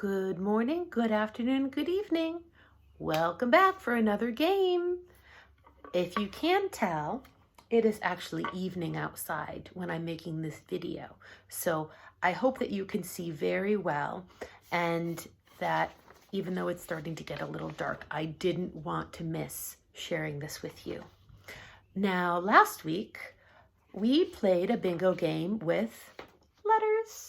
Good morning, good afternoon, good evening. Welcome back for another game. If you can tell, it is actually evening outside when I'm making this video. So I hope that you can see very well and that even though it's starting to get a little dark, I didn't want to miss sharing this with you. Now, last week, we played a bingo game with letters.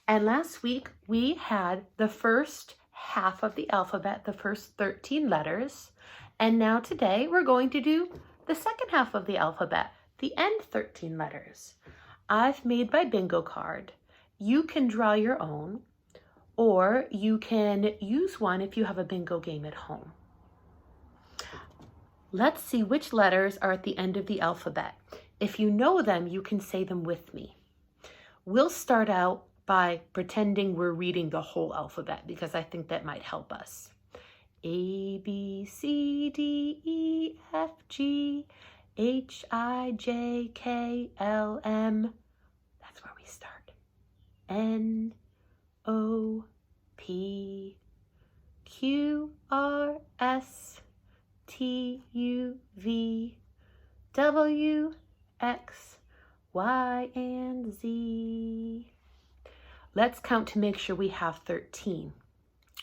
And last week we had the first half of the alphabet, the first 13 letters. And now today we're going to do the second half of the alphabet, the end 13 letters. I've made my bingo card. You can draw your own, or you can use one if you have a bingo game at home. Let's see which letters are at the end of the alphabet. If you know them, you can say them with me. We'll start out by pretending we're reading the whole alphabet because I think that might help us. A, B, C, D, E, F, G, H, I, J, K, L, M. That's where we start. N, O, P, Q, R, S, T, U, V, W, X, Y, and Z. Let's count to make sure we have 13.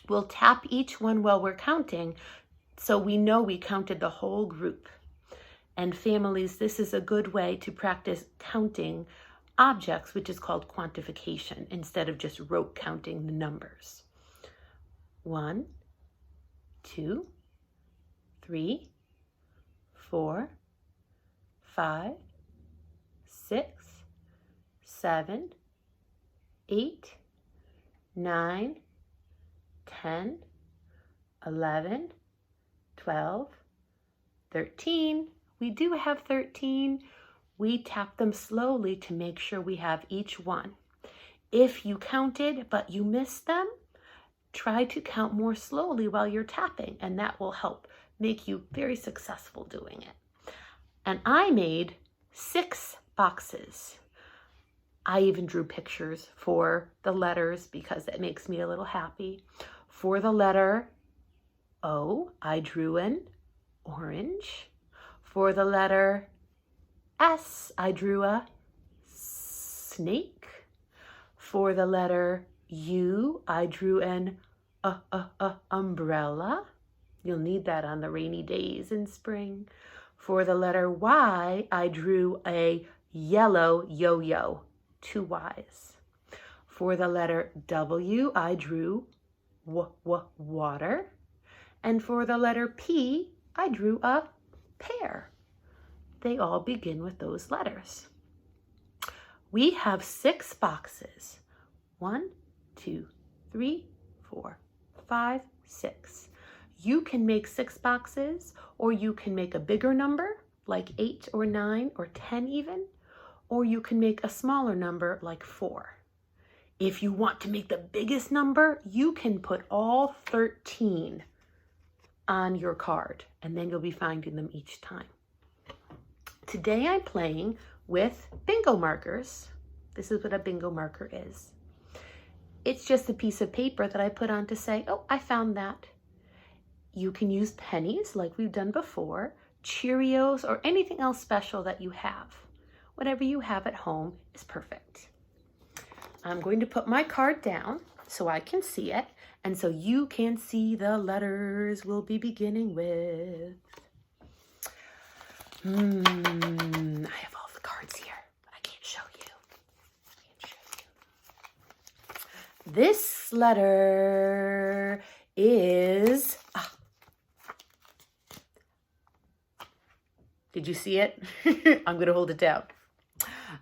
We'll tap each one while we're counting so we know we counted the whole group. And families, this is a good way to practice counting objects, which is called quantification, instead of just rote counting the numbers. 1, 2, 3, 4, 5, 6, 7, 8, 9, 10, 11, 12, 13. We do have 13. We tap them slowly to make sure we have each one. If you counted but you missed them, try to count more slowly while you're tapping, and that will help make you very successful doing it. And I made 6 boxes. I even drew pictures for the letters because it makes me a little happy. For the letter O, I drew an orange. For the letter S, I drew a snake. For the letter U, I drew an umbrella. You'll need that on the rainy days in spring. For the letter Y, I drew a yellow yo-yo. 2 Y's. For the letter W, I drew water. And for the letter P, I drew a pear. They all begin with those letters. We have 6 boxes. 1, 2, 3, 4, 5, 6. You can make 6 boxes, or you can make a bigger number, like 8 or 9 or 10 even. Or you can make a smaller number like 4. If you want to make the biggest number, you can put all 13 on your card, and then you'll be finding them each time. Today I'm playing with bingo markers. This is what a bingo marker is. It's just a piece of paper that I put on to say, oh, I found that. You can use pennies like we've done before, Cheerios, or anything else special that you have. Whatever you have at home is perfect. I'm going to put my card down so I can see it and so you can see the letters we'll be beginning with. I have all the cards here, but I can't show you. This letter is... Did you see it? I'm going to hold it down.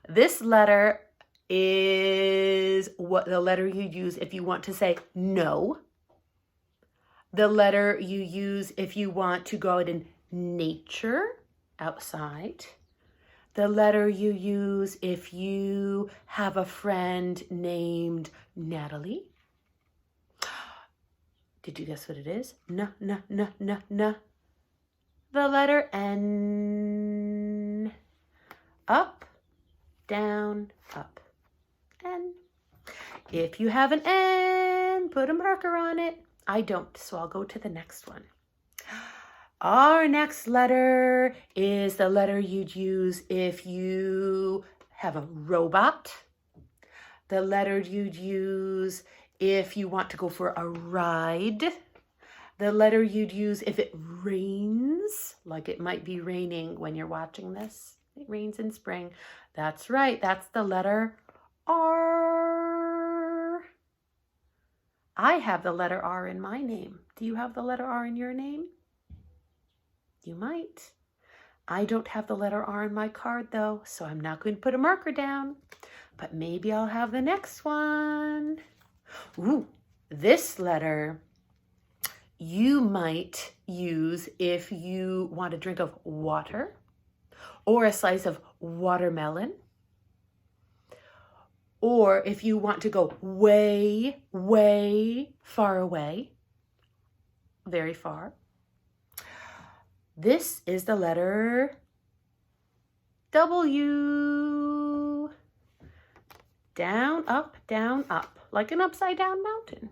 This letter is what the letter you use if you want to say no. The letter you use if you want to go out in nature, outside. The letter you use if you have a friend named Natalie. Did you guess what it is? No. The letter N. Up, down, up. N. If you have an N, put a marker on it. I don't, so I'll go to the next one. Our next letter is the letter you'd use if you have a robot. The letter you'd use if you want to go for a ride. The letter you'd use if it rains, like it might be raining when you're watching this. It rains in spring. That's right, that's the letter R. I have the letter R in my name. Do you have the letter R in your name? You might. I don't have the letter R in my card though, so I'm not going to put a marker down, but maybe I'll have the next one. Ooh, this letter you might use if you want a drink of water or a slice of watermelon, or if you want to go way, way far away, very far. This is the letter W. Down, up, like an upside down mountain.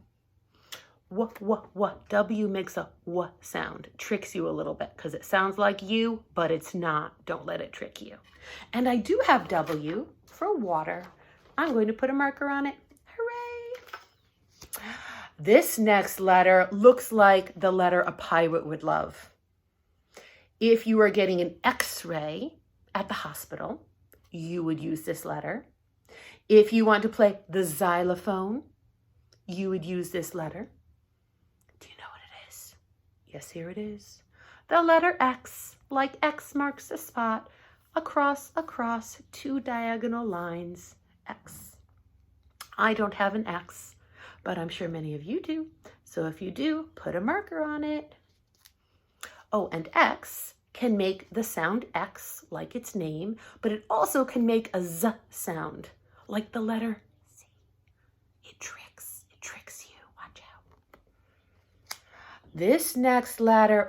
What? W makes a W sound. Tricks you a little bit because it sounds like you, but it's not. Don't let it trick you. And I do have W for water. I'm going to put a marker on it. Hooray! This next letter looks like the letter a pirate would love. If you are getting an X-ray at the hospital, you would use this letter. If you want to play the xylophone, you would use this letter. Do you know what it is? Yes, here it is. The letter X, like X marks the spot, across, two diagonal lines, X. I don't have an X, but I'm sure many of you do. So if you do, put a marker on it. Oh, and X can make the sound X, like its name, but it also can make a Z sound, like the letter C. It tricks you. Watch out. This next letter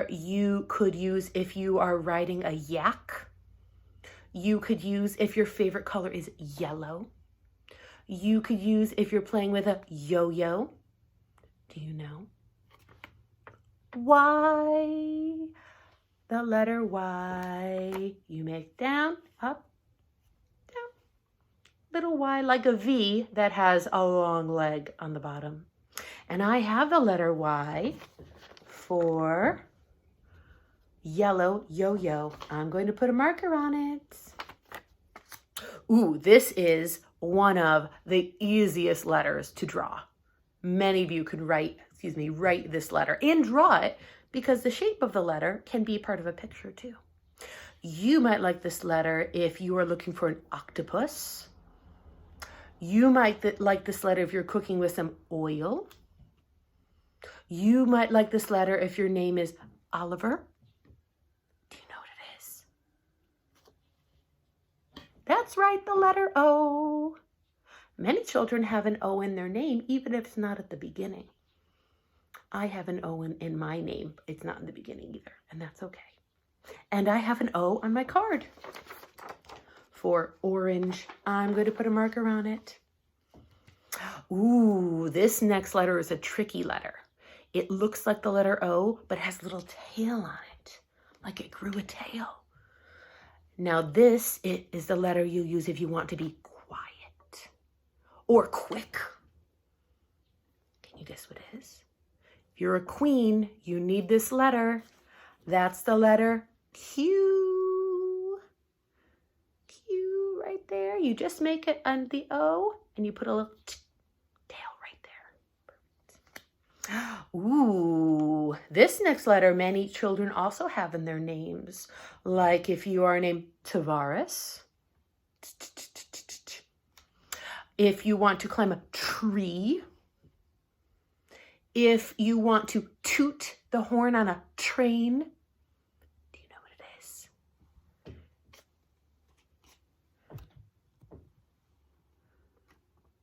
you could use if you are riding a yak. You could use if your favorite color is yellow. You could use if you're playing with a yo-yo. Do you know? Y. The letter Y. You make down, up, down. Little Y like a V that has a long leg on the bottom. And I have the letter Y for yellow yo-yo. I'm going to put a marker on it. Ooh, this is one of the easiest letters to draw. Many of you could write this letter and draw it because the shape of the letter can be part of a picture too. You might like this letter if you are looking for an octopus. You might like this letter if you're cooking with some oil. You might like this letter if your name is Oliver. Do you know what it is? That's right, the letter O. Many children have an O in their name, even if it's not at the beginning. I have an O in my name. It's not in the beginning either, and that's okay. And I have an O on my card for orange. I'm going to put a marker on it. Ooh, this next letter is a tricky letter. It looks like the letter O, but has a little tail on it, like it grew a tail. Now this is the letter you use if you want to be quiet or quick. Can you guess what it is? If you're a queen, you need this letter. That's the letter Q. Q right there. You just make it on the O and you put a little tail right there. Ooh, this next letter many children also have in their names. Like if you are named Tavares. If you want to climb a tree. If you want to toot the horn on a train. Do you know what it is?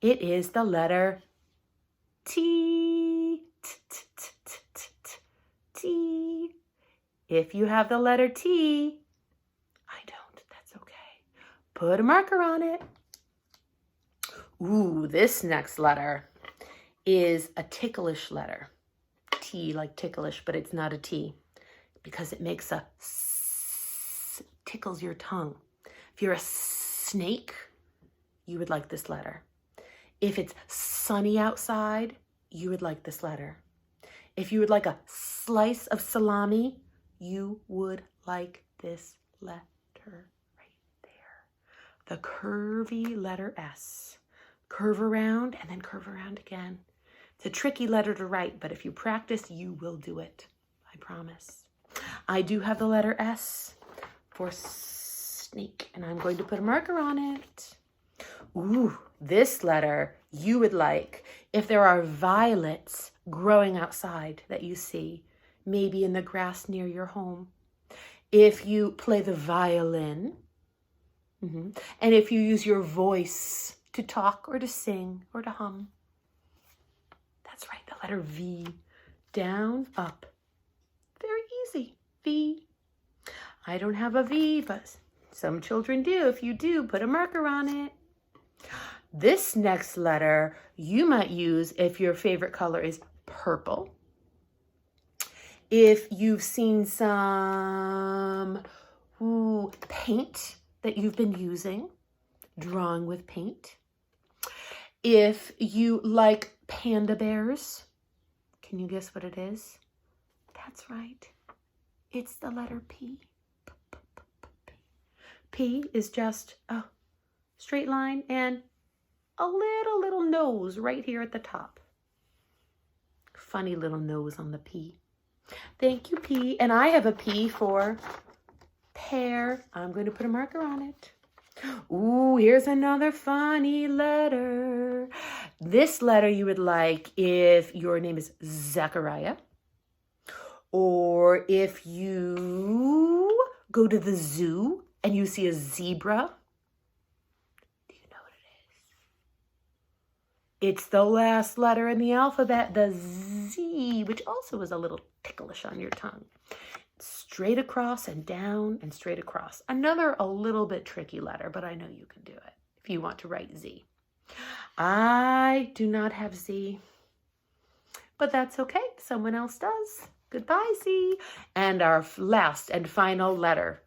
It is the letter T. T. If you have the letter T, I don't. That's okay. Put a marker on it. Ooh, this next letter is a ticklish letter. T like ticklish, but it's not a T because it makes a s, tickles your tongue. If you're a snake, you would like this letter. If it's sunny outside, you would like this letter. If you would like a slice of salami, you would like this letter right there. The curvy letter S. Curve around and then curve around again. It's a tricky letter to write, but if you practice, you will do it. I promise. I do have the letter S for snake, and I'm going to put a marker on it. Ooh, this letter you would like if there are violets growing outside that you see, maybe in the grass near your home. If you play the violin, and if you use your voice to talk or to sing or to hum. That's right, the letter V. Down, up. Very easy. V. I don't have a V, but some children do. If you do, put a marker on it. This next letter you might use if your favorite color is purple. If you've seen some paint that you've been using, drawing with paint. If you like panda bears, can you guess what it is? That's right. It's the letter P. P is just a straight line and a little nose right here at the top. Funny little nose on the P. Thank you, P. And I have a P for pear. I'm going to put a marker on it. Ooh, here's another funny letter. This letter you would like if your name is Zachariah, or if you go to the zoo and you see a zebra. Do you know what it is? It's the last letter in the alphabet, the Z, which also is a little ticklish on your tongue. Straight across and down and straight across. Another a little bit tricky letter, but I know you can do it if you want to write Z. I do not have Z, but that's okay. Someone else does. Goodbye, Z. And our last and final letter.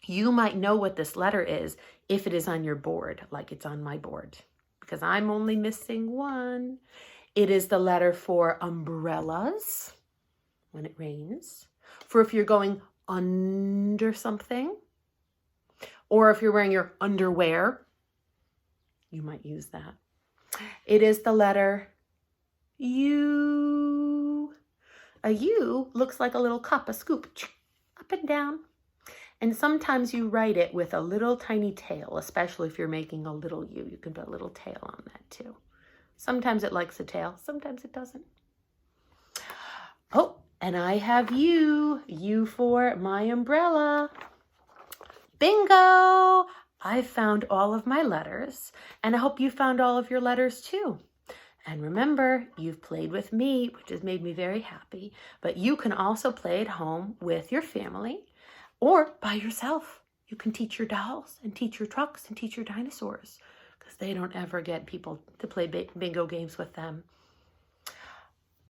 You might know what this letter is if it is on your board, like it's on my board, because I'm only missing one. It is the letter for umbrellas when it rains. For if you're going under something, or if you're wearing your underwear, you might use that. It is the letter U. A U looks like a little cup, a scoop, up and down. And sometimes you write it with a little tiny tail, especially if you're making a little U. You can put a little tail on that too. Sometimes it likes a tail, sometimes it doesn't. Oh, and I have U. U for my umbrella. Bingo! I found all of my letters, and I hope you found all of your letters too. And remember, you've played with me, which has made me very happy, but you can also play at home with your family or by yourself. You can teach your dolls and teach your trucks and teach your dinosaurs because they don't ever get people to play bingo games with them.